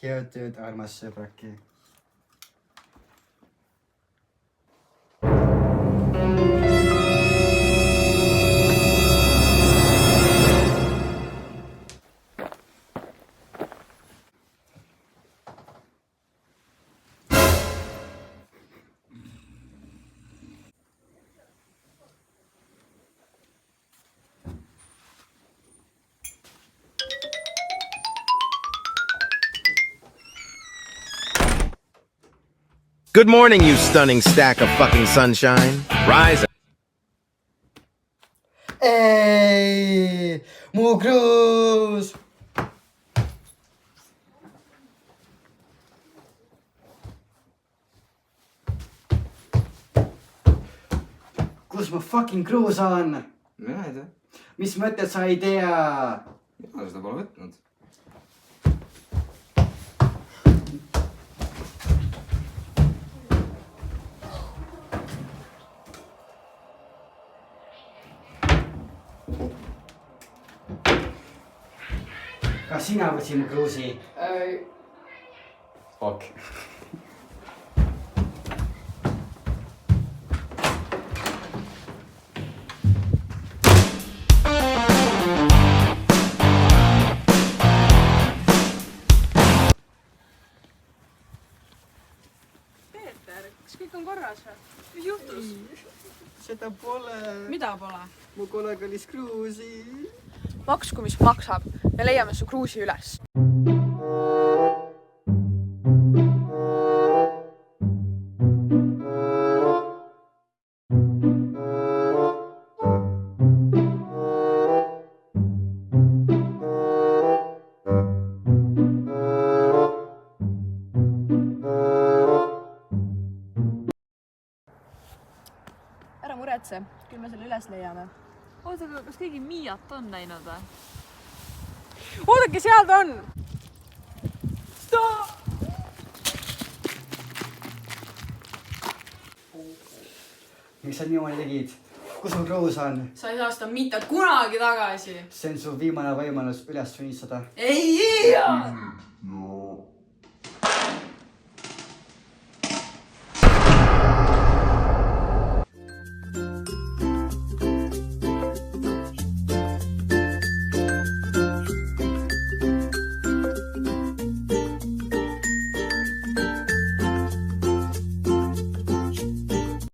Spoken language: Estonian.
Head tööd, armas sõbrake. Good morning, you stunning stack of fucking sunshine. Rise. Ei, mu kruus! Kus mu fucking kruus on? Mina ei tea. Mis mõtted sa ei tea? Mina seda pole võtnud. Kas sina võtsid mu kruusi? Fuck. Peeter, kas kõik on korras või? Mis juhtus? Seda pole. Mida pole? Mu kolla kallis kruusi. Maksku, mis maksab. Me leiame su kruusi üles. Ära muretse, küll me selle üles leiame. Oota, aga kas keegi Miiat on näinud või? Oodake, seal ta on! Stop! Miks sa niimoodi tegid? Kus mu kruus on? Sa ei saa seda mitte kunagi tagasi. See on su viimane võimalus üles sunistada. Ei! No